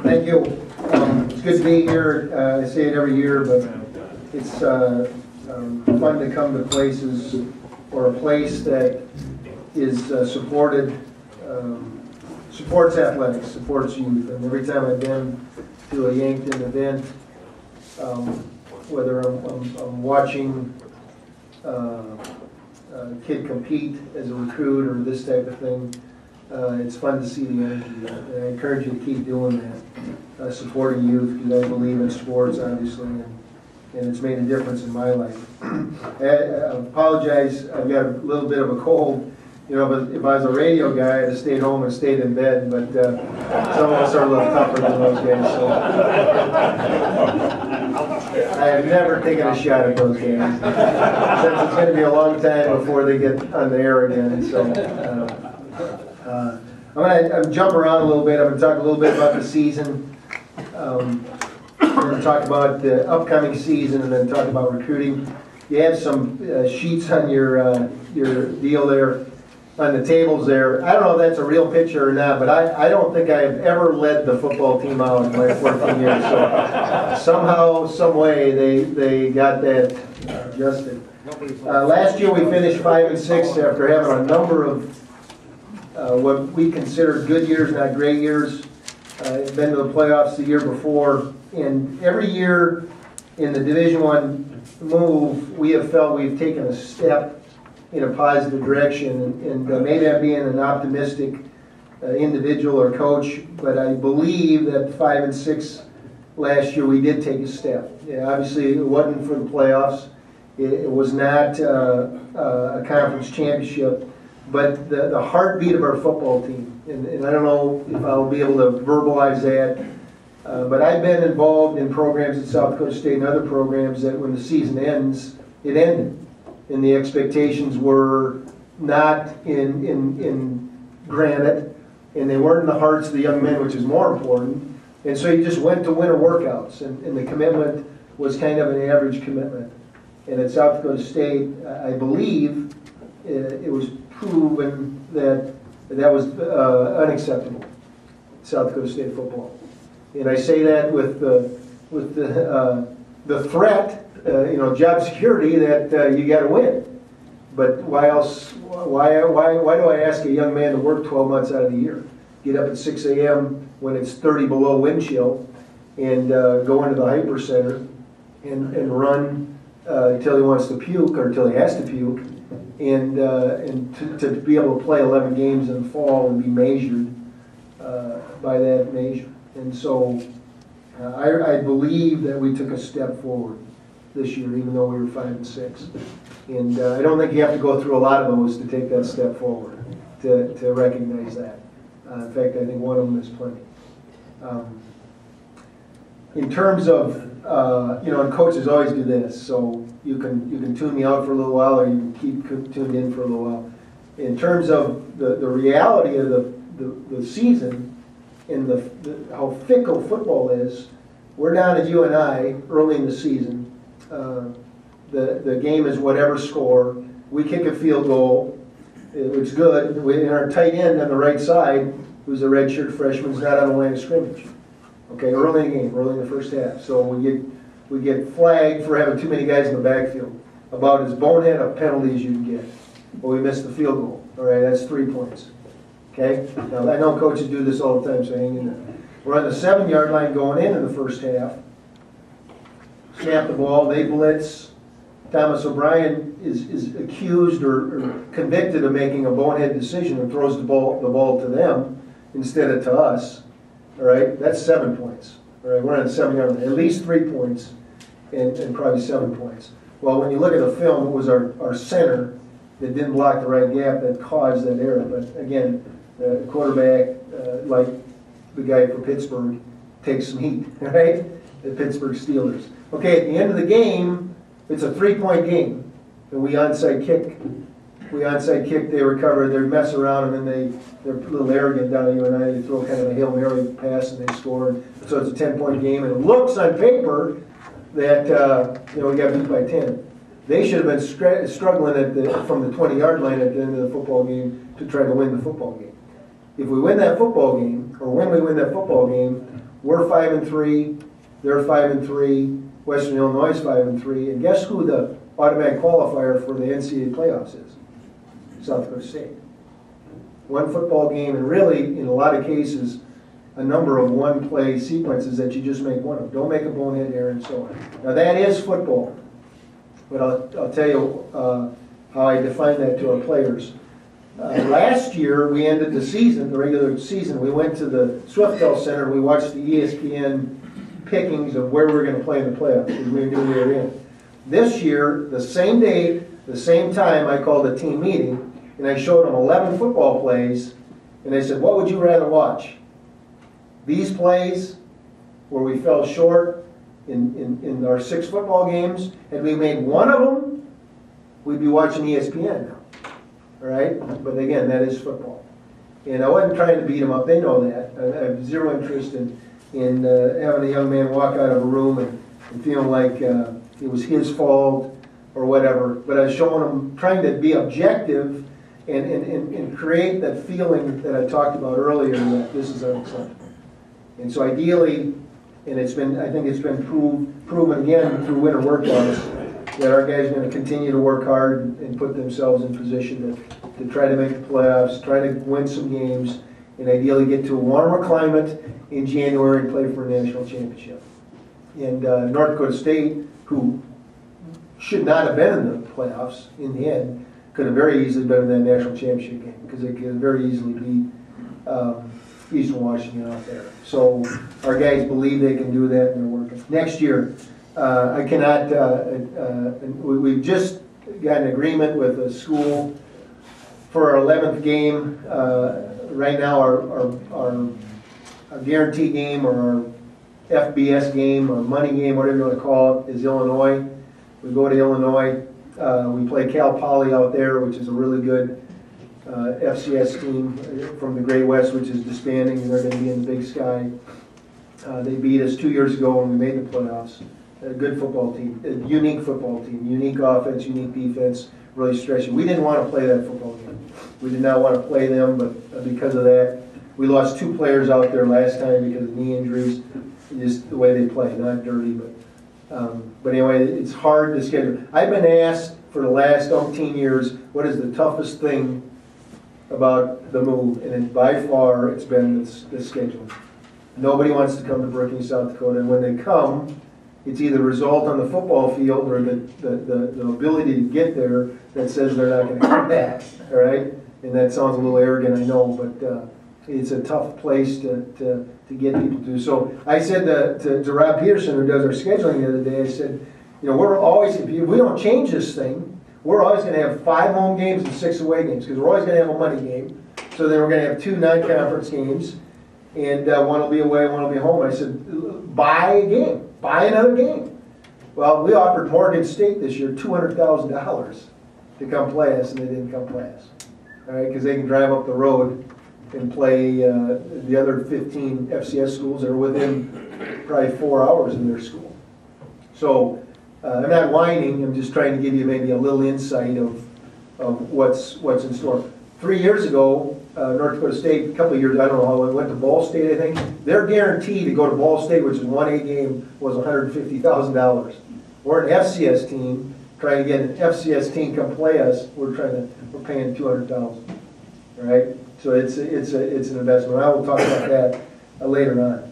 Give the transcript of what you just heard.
Thank you. It's good to be here. I say it every year, but it's fun to come to places or a place that is supports athletics, supports youth. And every time I've been to a Yankton event, whether I'm watching a kid compete as a recruit or this type of thing, it's fun to see the energy. And I encourage you to keep doing that, supporting youth, because I believe in sports, obviously, and it's made a difference in my life. I apologize, I've got a little bit of a cold. You know, but if I was a radio guy, I'd have stayed home and stayed in bed, but some of us are a little tougher than those guys, so. I have never taken a shot at those guys, since it's going to be a long time before they get on the air again, so. I'm going to jump around a little bit. I'm going to talk a little bit about the season. I'm going to talk about the upcoming season and then talk about recruiting. You have some sheets on your deal there, on the tables there. I don't know if that's a real picture or not, but I don't think I've ever led the football team out in my 14 years. So somehow, some way, they got that adjusted. Last year we finished 5-6 after having a number of what we consider good years, not great years. Been to the playoffs the year before, and every year in the Division I move, we have felt we've taken a step in a positive direction, and maybe I'm being an optimistic individual or coach, but I believe that 5-6 last year we did take a step. Yeah, obviously it wasn't for the playoffs, it was not a conference championship, but the heartbeat of our football team, and I don't know if I'll be able to verbalize that, but I've been involved in programs at South Dakota State and other programs that when the season ends, it ended. And the expectations were not in granite, and they weren't in the hearts of the young men, which is more important. And so you just went to winter workouts, and the commitment was kind of an average commitment. And at South Dakota State, I believe it was proven that that was unacceptable, South Dakota State football. And I say that with the threat, job security that you got to win. But why else? Why do I ask a young man to work 12 months out of the year? Get up at 6 a.m. when it's 30 below wind chill, and go into the hyper center and run until he wants to puke or until he has to puke, and to be able to play 11 games in the fall and be measured by that measure. And so I believe that we took a step forward this year, even though we were 5-6. And I don't think you have to go through a lot of those to take that step forward, to recognize that. In fact, I think one of them is plenty. In terms of, and coaches always do this, so you can tune me out for a little while, or you can keep tuned in for a little while. In terms of the reality of the season and how fickle football is, we're down at UNI early in the season. The game is whatever score. We kick a field goal. It's good. And our tight end on the right side, who's a redshirt freshman, is not on the line of scrimmage. Okay, early in the game, early in the first half. So we get flagged for having too many guys in the backfield. About as bonehead a penalty as you can get. Well, we missed the field goal. All right, that's 3 points. Okay? Now, I know coaches do this all the time, so hang in there. We're on the 7-yard line going into the first half. Snap the ball, they blitz. Thomas O'Brien is accused or convicted of making a bonehead decision and throws the ball to them instead of to us. All right, that's 7 points. All right, we're on the 7-yard line, at least 3 points and probably 7 points. Well, when you look at the film, it was our center that didn't block the right gap that caused that error. But again, the quarterback, like the guy for Pittsburgh, takes some heat, right? The Pittsburgh Steelers. Okay, at the end of the game, it's a 3-point game, and we onside kick. They recover, they mess around, and then they're a little arrogant down at UNI. They throw kind of a Hail Mary pass, and they score. So it's a 10-point game, and it looks on paper that we got beat by 10. They should have been struggling from the 20-yard line at the end of the football game to try to win the football game. If we win that football game, or when we win that football game, we're 5-3, they're 5-3, Western Illinois is 5-3, and guess who the automatic qualifier for the NCAA playoffs is? South Dakota State. One football game, and really, in a lot of cases, a number of one-play sequences that you just make one of. Don't make a bonehead error and so on. Now that is football, but I'll tell you how I define that to our players. Last year, we ended the season, the regular season, we went to the Swiftel Center, we watched the ESPN pickings of where we were going to play in the playoffs, because we knew we were in. This year, the same day, the same time, I called a team meeting, and I showed them 11 football plays, and they said, what would you rather watch? These plays, where we fell short in our 6 football games, had we made one of them, we'd be watching ESPN now. All right? But again, that is football. And I wasn't trying to beat them up. They know that. I have zero interest in having a young man walk out of a room and feeling like it was his fault or whatever. But I was showing them, trying to be objective and create that feeling that I talked about earlier, that this is unacceptable. And so ideally, and I think it's been proven again through winter workouts, that our guys are going to continue to work hard and put themselves in position to try to make the playoffs, try to win some games, and ideally get to a warmer climate in January and play for a national championship. And North Dakota State, who should not have been in the playoffs in the end, could have very easily been in that national championship game, because they could very easily beat Eastern Washington out there. So our guys believe they can do that, and they're working. Next year, I cannot, we've just got an agreement with a school for our 11th game. Right now, our guarantee game, or our FBS game, or money game, whatever you want to call it, is Illinois. We go to Illinois. We play Cal Poly out there, which is a really good FCS team from the Great West, which is disbanding, and they're going to be in the Big Sky. They beat us 2 years ago when we made the playoffs. A good football team, a unique football team, unique offense, unique defense, really stretching. We didn't want to play that football game. We did not want to play them, but because of that, we lost 2 players out there last time because of knee injuries, just the way they play, not dirty, but anyway, it's hard to schedule. I've been asked for the last 18 years, what is the toughest thing about the move, and by far it's been the schedule. Nobody wants to come to Brookings, South Dakota, and when they come, it's either result on the football field or the ability to get there that says they're not going to come back, all right? And that sounds a little arrogant, I know, but it's a tough place to get people to. So I said to Rob Peterson, who does our scheduling the other day, I said, you know, we're always, if we don't change this thing, we're always going to have 5 home games and 6 away games, because we're always going to have a money game. So then we're going to have 2 non-conference games, and one will be away, one will be home. I said, buy a game. Buy another game. Well, we offered Morgan State this year $200,000 to come play us, and they didn't come play us. All right, because they can drive up the road and play the other 15 FCS schools that are within probably 4 hours of their school. So I'm not whining. I'm just trying to give you maybe a little insight of what's in store. 3 years ago, North Dakota State, a couple of years, I don't know how long, went to Ball State, I think. Their guarantee to go to Ball State, which is 1A game, was $150,000. We're an FCS team, trying to get an FCS team come play us. We're paying $200,000. Right? So it's an investment. I will talk about that later on.